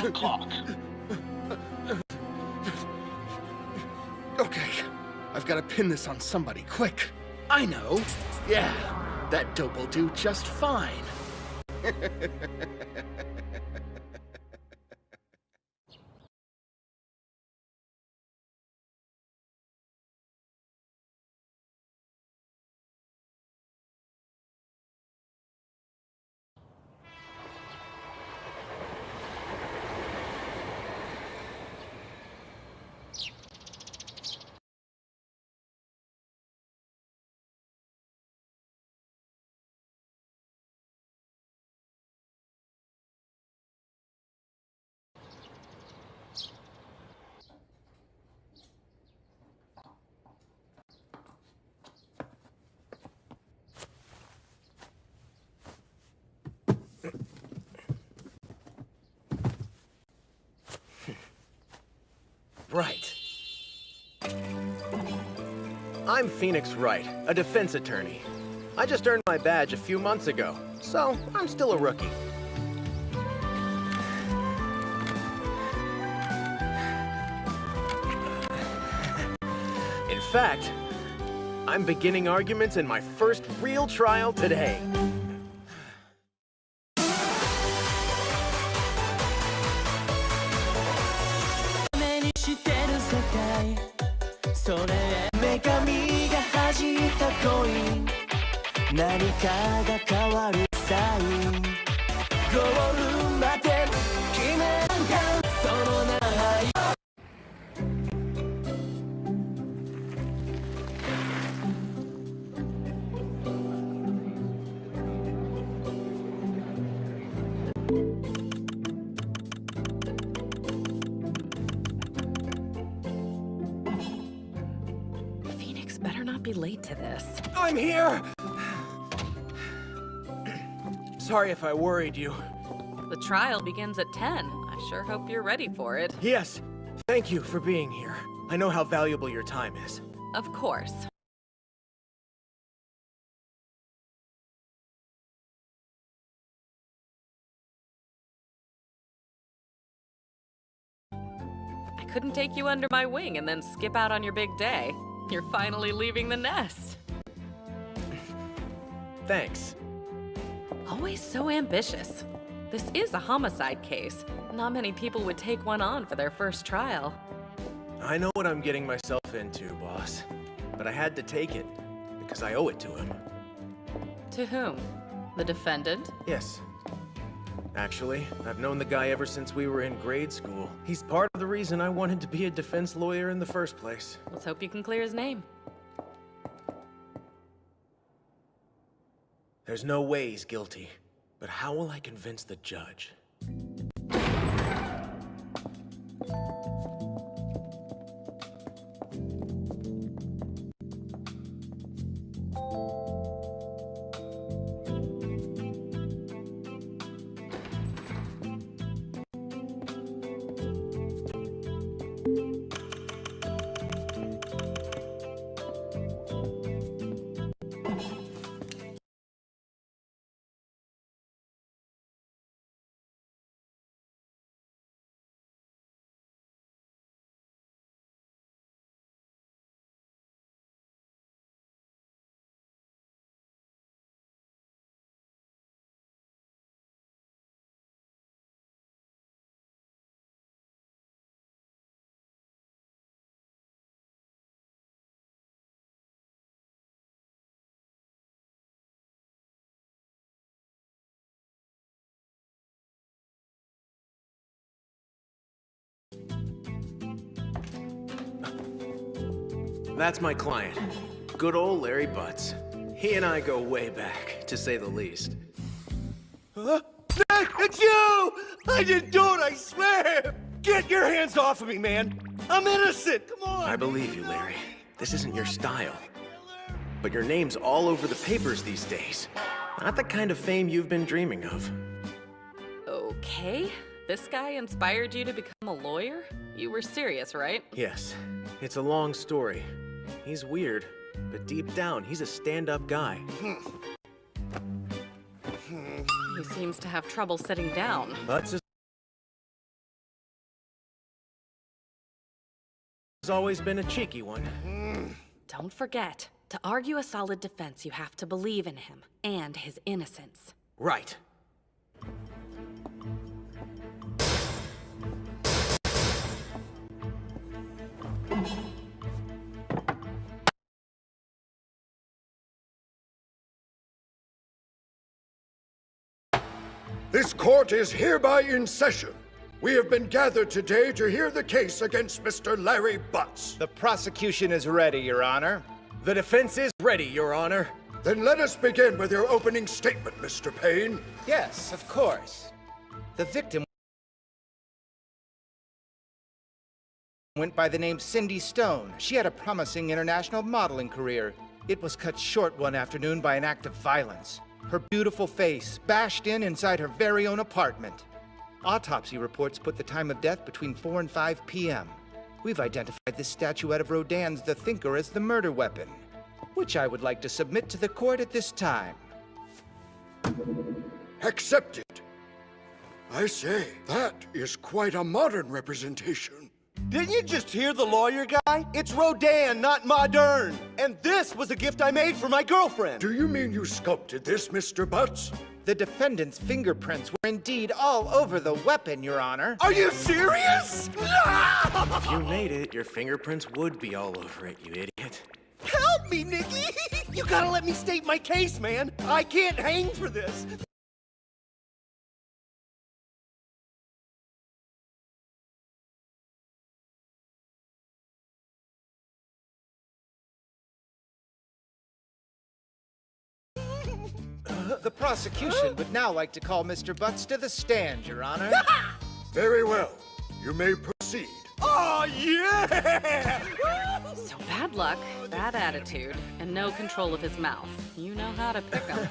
the clock. Okay, I've got to pin this on somebody, quick. I know. Yeah, that dope will do just fine. Right. I'm Phoenix Wright, a defense attorney. I just earned my badge a few months ago, so I'm still a rookie. In fact, I'm beginning arguments in my first real trial today. Phoenix better not be late to this. I'm here! Sorry if I worried you. The trial begins at 10. I sure hope you're ready for it. Yes, thank you for being here. I know how valuable your time is. Of course. I couldn't take you under my wing and then skip out on your big day. You're finally leaving the nest. Thanks. Always so ambitious. This is a homicide case. Not many people would take one on for their first trial. I know what I'm getting myself into, boss. But I had to take it, because I owe it to him. To whom? The defendant? Yes. Actually, I've known the guy ever since we were in grade school. He's part of the reason I wanted to be a defense lawyer in the first place. Let's hope you can clear his name. There's no way he's guilty. But how will I convince the judge? That's my client. Good old Larry Butts. He and I go way back, to say the least. Huh? Nick, it's you! I didn't do it, I swear! Get your hands off of me, man! I'm innocent! Come on! I believe you, Larry. This isn't your style. But your name's all over the papers these days. Not the kind of fame you've been dreaming of. Okay. This guy inspired you to become a lawyer? You were serious, right? Yes. It's a long story. He's weird, but deep down, he's a stand-up guy. He seems to have trouble sitting down. Butts is has always been a cheeky one. Don't forget, to argue a solid defense, you have to believe in him and his innocence. Right. This court is hereby in session. We have been gathered today to hear the case against Mr. Larry Butts. The prosecution is ready, Your Honor. The defense is ready, Your Honor. Then let us begin with your opening statement, Mr. Payne. Yes, of course. The victim went by the name Cindy Stone. She had a promising international modeling career. It was cut short one afternoon by an act of violence. Her beautiful face bashed in inside her very own apartment. Autopsy reports put the time of death between 4 and 5 p.m. We've identified this statuette of Rodin's The Thinker as the murder weapon, which I would like to submit to the court at this time. Accepted. I say, that is quite a modern representation. Didn't you just hear the lawyer guy? It's Rodin, not modern. And this was a gift I made for my girlfriend. Do you mean you sculpted this, Mr. Butts? The defendant's fingerprints were indeed all over the weapon, Your Honor. Are you serious? If you made it, your fingerprints would be all over it, you idiot. Help me, Nikki! You gotta let me state my case, man. I can't hang for this. The prosecution would now like to call Mr. Butts to the stand, Your Honor. Very well. You may proceed. Oh, yeah! So bad luck, bad attitude, and no control of his mouth. You know how to pick him.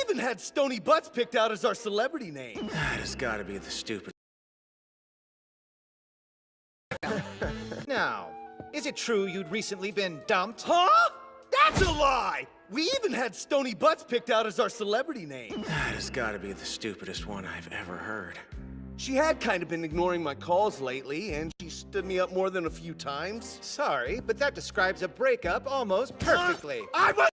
Even had Stony Butts picked out as our celebrity name. That has got to be the stupid. Now, is it true you'd recently been dumped? Huh? That's a lie! We even had Stony Butts picked out as our celebrity name. That has got to be the stupidest one I've ever heard. She had kind of been ignoring my calls lately, and she stood me up more than a few times. Sorry, but that describes a breakup almost perfectly. I was...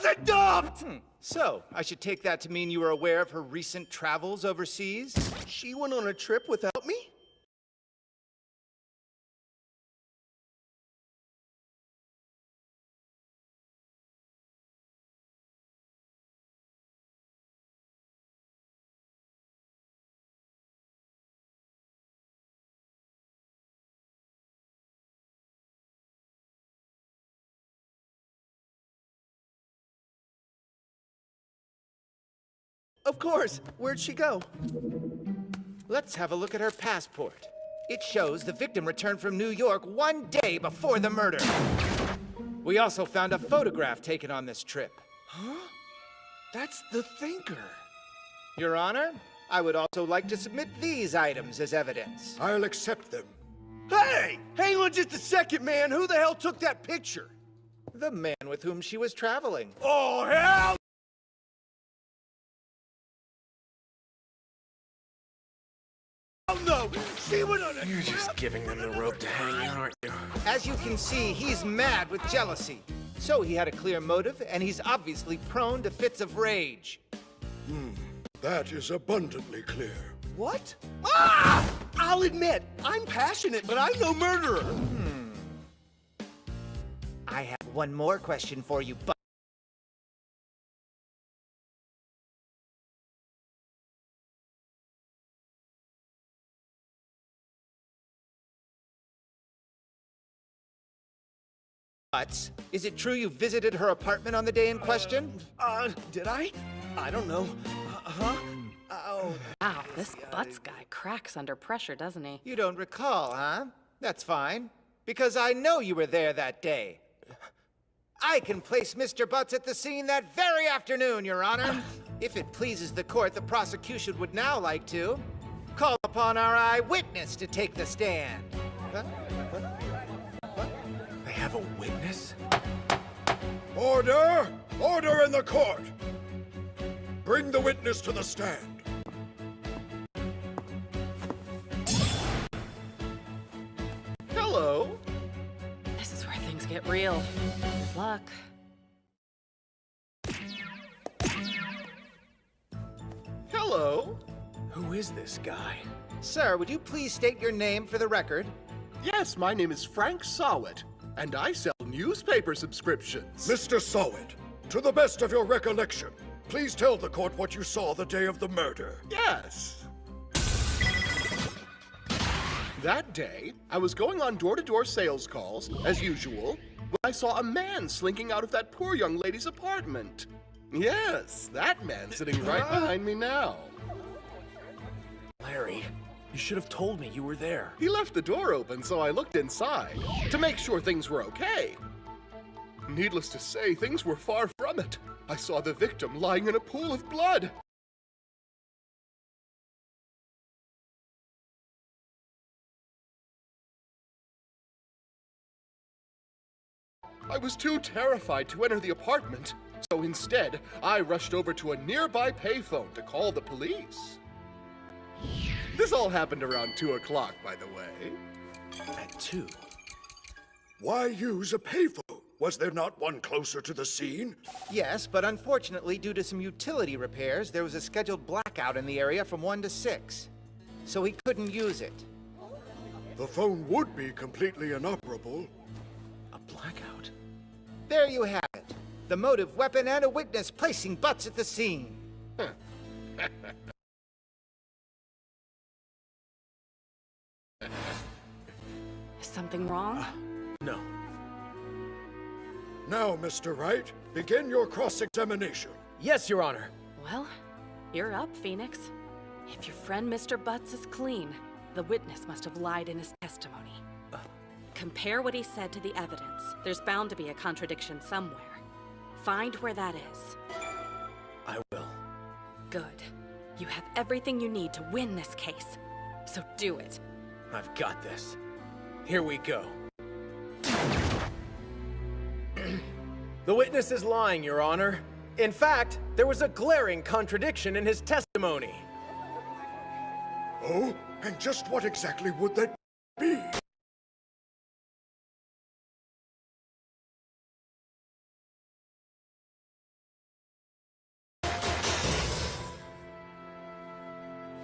wasn't dumped! So, I should take that to mean you were aware of her recent travels overseas? She went on a trip without me? Of course. Where'd she go? Let's have a look at her passport. It shows the victim returned from New York 1 day before the murder. We also found a photograph taken on this trip. Huh? That's the Thinker. Your Honor, I would also like to submit these items as evidence. I'll accept them. Hey! Hang on just a second, man. Who the hell took that picture? The man with whom she was traveling. Oh, hell! Oh, no! She went on a... You're just giving them the rope to hang on, aren't you? As you can see, he's mad with jealousy. So he had a clear motive, and he's obviously prone to fits of rage. That is abundantly clear. What? Ah! I'll admit, I'm passionate, but I'm no murderer. I have one more question for you, but... Is it true you visited her apartment on the day in question? Did I? I don't know. Huh? Oh. Wow, this Butts guy cracks under pressure, doesn't he? You don't recall, huh? That's fine. because I know you were there that day. I can place Mr. Butts at the scene that very afternoon, Your Honor. If it pleases the court, the prosecution would now like to call upon our eyewitness to take the stand. They have a witness? Order! Order in the court! Bring the witness to the stand. Hello. This is where things get real. Good luck. Hello. Who is this guy? Sir, would you please state your name for the record? Yes, my name is Frank Sawit, and I sell newspaper subscriptions. Mr. Sawit, to the best of your recollection, please tell the court what you saw the day of the murder. Yes. That day, I was going on door-to-door sales calls, as usual, when I saw a man slinking out of that poor young lady's apartment. Yes, that man sitting right behind me now. Larry, you should have told me you were there. He left the door open, so I looked inside to make sure things were okay. Needless to say, things were far from it. I saw the victim lying in a pool of blood. I was too terrified to enter the apartment, so instead, I rushed over to a nearby payphone to call the police. This all happened around 2 o'clock, by the way. At 2? Why use a payphone? Was there not one closer to the scene? Yes, but unfortunately, due to some utility repairs, there was a scheduled blackout in the area from 1 to 6. So he couldn't use it. The phone would be completely inoperable. A blackout? There you have it. The motive, weapon, and a witness placing Butts at the scene. Is something wrong? No. Now, Mr. Wright, begin your cross-examination. Yes, Your Honor. Well, you're up, Phoenix. If your friend Mr. Butts is clean, the witness must have lied in his testimony. Compare what he said to the evidence. There's bound to be a contradiction somewhere. Find where that is. I will. Good. You have everything you need to win this case. So do it. I've got this. Here we go. The witness is lying, Your Honor. In fact, there was a glaring contradiction in his testimony. Oh? And just what exactly would that be?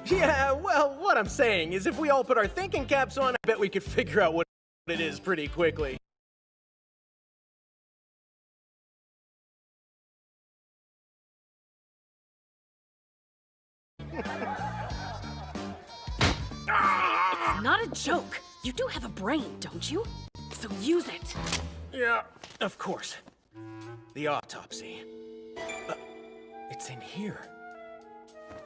Yeah, well, what I'm saying is if we all put our thinking caps on, I bet we could figure out what it is pretty quickly. It's not a joke. You do have a brain, don't you? So use it. Yeah, of course. The autopsy. It's in here.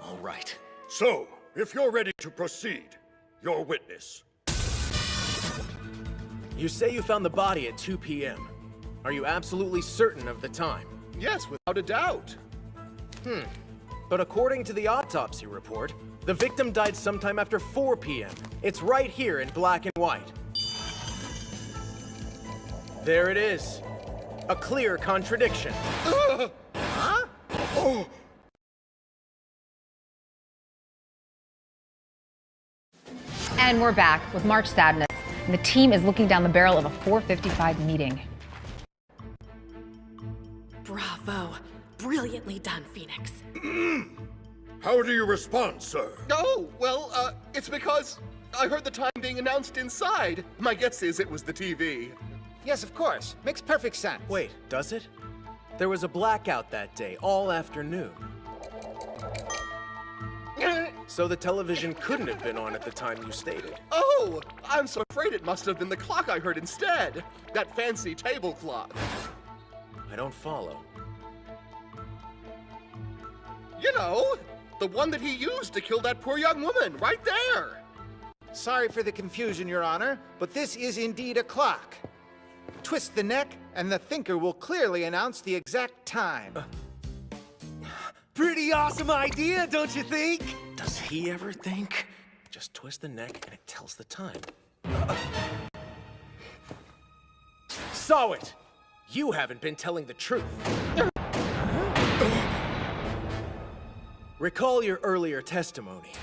All right. So, if you're ready to proceed, your witness. You say you found the body at 2 p.m. Are you absolutely certain of the time? Yes, without a doubt. But according to the autopsy report, the victim died sometime after 4 p.m. It's right here in black and white. There it is. A clear contradiction. Oh! And we're back with March Sadness, and the team is looking down the barrel of a 4:55 meeting. Bravo. Brilliantly done, Phoenix. How do you respond, sir? Oh, well, it's because I heard the time being announced inside. My guess is it was the TV. Yes, of course. Makes perfect sense. Wait, does it? There was a blackout that day, all afternoon. So the television couldn't have been on at the time you stated. Oh, I'm so afraid it must have been the clock I heard instead. That fancy table clock. I don't follow. You know, the one that he used to kill that poor young woman, right there. Sorry for the confusion, Your Honor, but this is indeed a clock. Twist the neck, and the thinker will clearly announce the exact time. Pretty awesome idea, don't you think? Does he ever think? Just twist the neck and it tells the time. Saw it! You haven't been telling the truth. Recall your earlier testimony.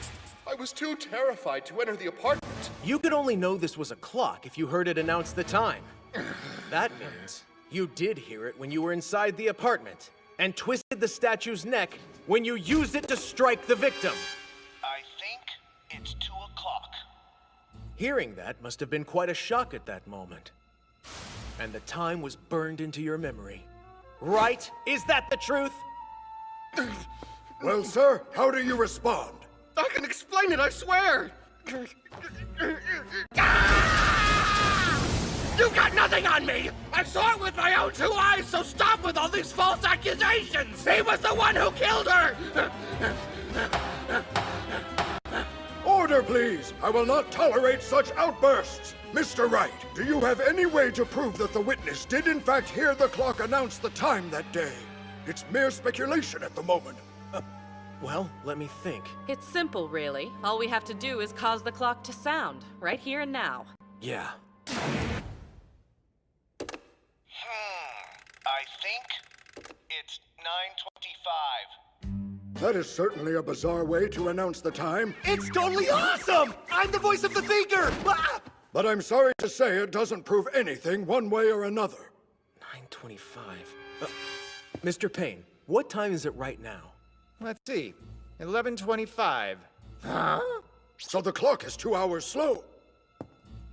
I was too terrified to enter the apartment. You could only know this was a clock if you heard it announce the time. That means you did hear it when you were inside the apartment and twisted the statue's neck when you used it to strike the victim. I think it's 2 o'clock. Hearing that must have been quite a shock at that moment. And the time was burned into your memory. Right? Is that the truth? Well, sir, how do you respond? I can explain it, I swear! You got nothing on me! I saw it with my own 2 eyes, so stop with all these false accusations! He was the one who killed her! Order, please! I will not tolerate such outbursts! Mr. Wright, do you have any way to prove that the witness did in fact hear the clock announce the time that day? It's mere speculation at the moment. Well, let me think. It's simple, really. All we have to do is cause the clock to sound, right here and now. Yeah. I think it's 9:25. That is certainly a bizarre way to announce the time, It's totally awesome! I'm the voice of the thinker! Ah! but I'm sorry to say it doesn't prove anything one way or another. 9:25. Mr. Payne, what time is it right now? Let's see. 11:25. So the clock is 2 hours slow.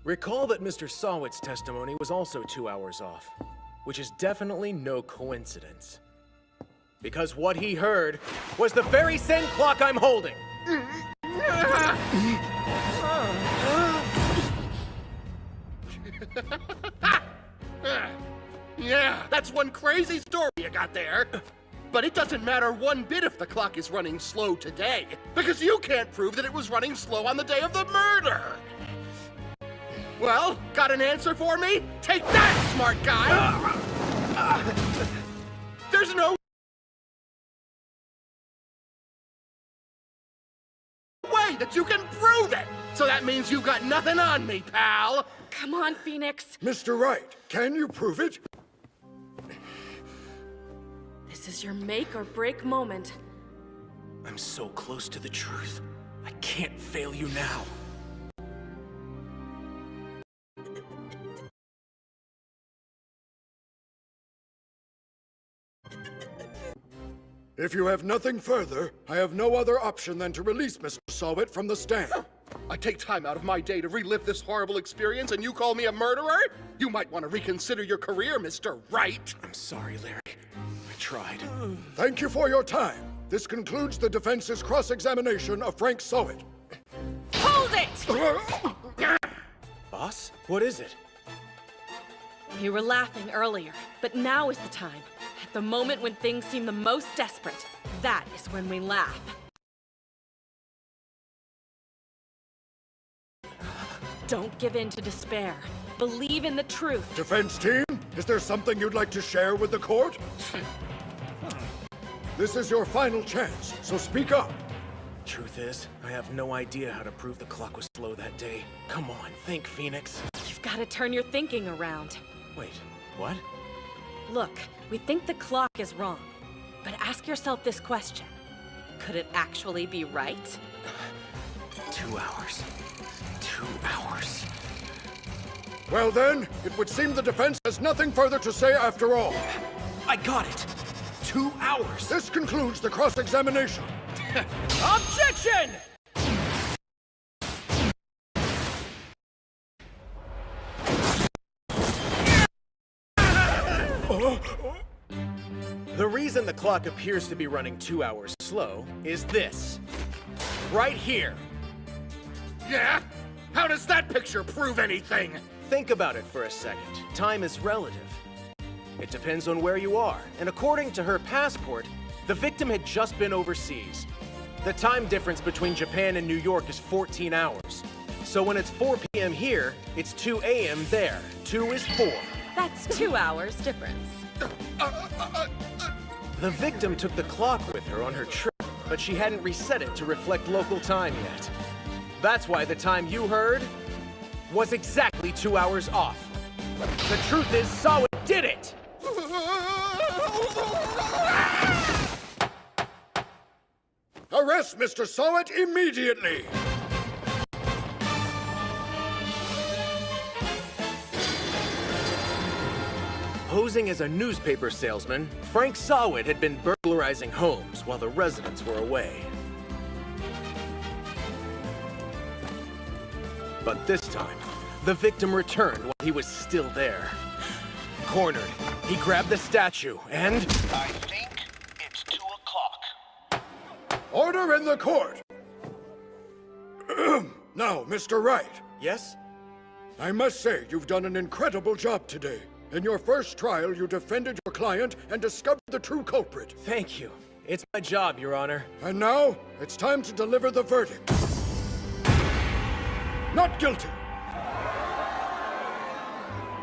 Recall that Mr. Sawit's testimony was also 2 hours off, which is definitely no coincidence. Because what he heard was the very same clock I'm holding. Yeah, that's one crazy story you got there. But it doesn't matter one bit if the clock is running slow today, because you can't prove that it was running slow on the day of the murder. Well, got an answer for me? Take that, smart guy! There's no way that you can prove it! So that means you got nothing on me, pal! Come on, Phoenix. Mr. Wright, can you prove it? This is your make or break moment. I'm so close to the truth. I can't fail you now. If you have nothing further, I have no other option than to release Mr. Sawit from the stand. I take time out of my day to relive this horrible experience and you call me a murderer? You might want to reconsider your career, Mr. Wright. I'm sorry, Larry. I tried. Thank you for your time. This concludes the defense's cross-examination of Frank Sawit. Hold it! Boss, what is it? You were laughing earlier, but now is the time. At the moment when things seem the most desperate, that is when we laugh. Don't give in to despair. Believe in the truth. Defense team, is there something you'd like to share with the court? This is your final chance, so speak up. Truth is, I have no idea how to prove the clock was slow that day. Come on, think, Phoenix. You've got to turn your thinking around. Wait, what? Look, we think the clock is wrong, but ask yourself this question. Could it actually be right? 2 hours. 2 hours. Well then, it would seem the defense has nothing further to say after all. I got it! 2 hours! This concludes the cross-examination. Objection! The reason the clock appears to be running 2 hours slow is this. Right here. Yeah? How does that picture prove anything? Think about it for a second. Time is relative. It depends on where you are, and according to her passport, the victim had just been overseas. The time difference between Japan and New York is 14 hours. So when it's 4 p.m. here, it's 2 a.m. there. 2 is 4. That's 2 hours difference. The victim took the clock with her on her trip, but she hadn't reset it to reflect local time yet. That's why the time you heard was exactly 2 hours off. The truth is, Sawit did it! Arrest Mr. Sawit immediately! Posing as a newspaper salesman, Frank Sawit had been burglarizing homes while the residents were away. But this time, the victim returned while he was still there. Cornered, he grabbed the statue and... I think it's 2 o'clock. Order in the court! Now, Mr. Wright, Yes? I must say you've done an incredible job today. In your first trial, you defended your client and discovered the true culprit. Thank you. It's my job, Your Honor. And now, it's time to deliver the verdict. Not guilty.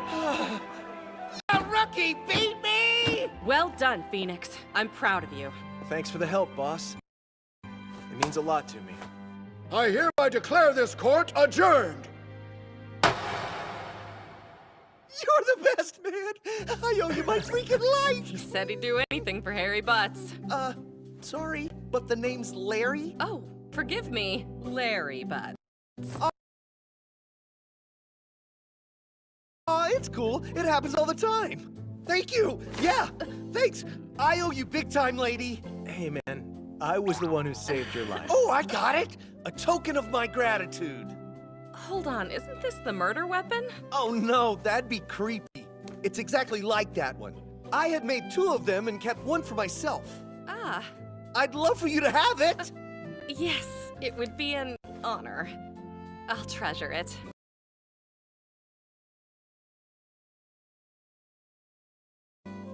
A rookie beat me! Well done, Phoenix. I'm proud of you. Thanks for the help, boss. It means a lot to me. I hereby declare this court adjourned. You're the best, man! I owe you my freaking life! He said he'd do anything for Harry Butts. Sorry, but the name's Larry? Oh, forgive me, Larry Butts. It's cool. It happens all the time. Thank you. Yeah, thanks. I owe you big time, lady. Hey, man. I was the one who saved your life. Oh, I got it. A token of my gratitude. Hold on, isn't this the murder weapon? Oh no, that'd be creepy. It's exactly like that one. I had made 2 of them and kept one for myself. Ah, I'd love for you to have it. yes, it would be an honor. I'll treasure it.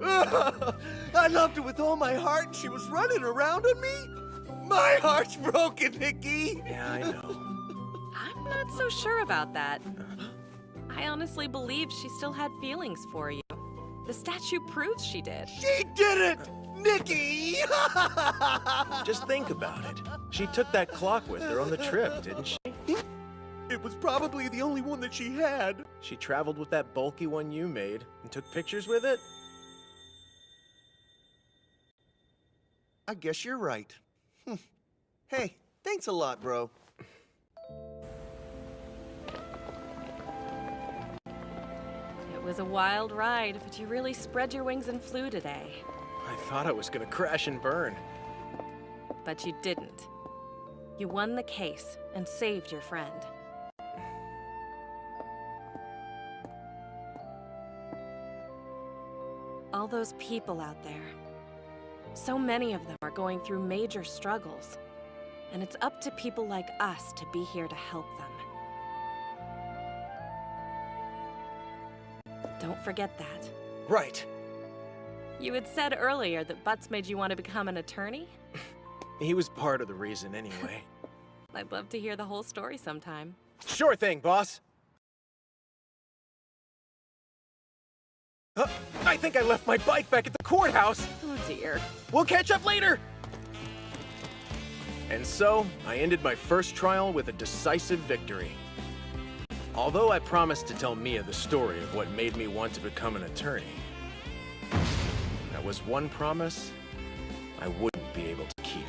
I loved her with all my heart and she was running around on me. My heart's broken, Nikki. Yeah, I know. I'm not so sure about that. I honestly believe she still had feelings for you. The statue proves she did. She did it! Nikki! Just think about it. She took that clock with her on the trip, didn't she? It was probably the only one that she had. She traveled with that bulky one you made and took pictures with it? I guess you're right. Hey, thanks a lot, bro. It was a wild ride, but you really spread your wings and flew today. I thought I was gonna crash and burn. But you didn't. You won the case and saved your friend. All those people out there. So many of them are going through major struggles. And it's up to people like us to be here to help them. Don't forget that. Right. You had said earlier that Butts made you want to become an attorney? He was part of the reason anyway. I'd love to hear the whole story sometime. Sure thing, boss. I think I left my bike back at the courthouse. Oh dear. We'll catch up later. And so, I ended my first trial with a decisive victory. Although I promised to tell Mia the story of what made me want to become an attorney, that was one promise I wouldn't be able to keep.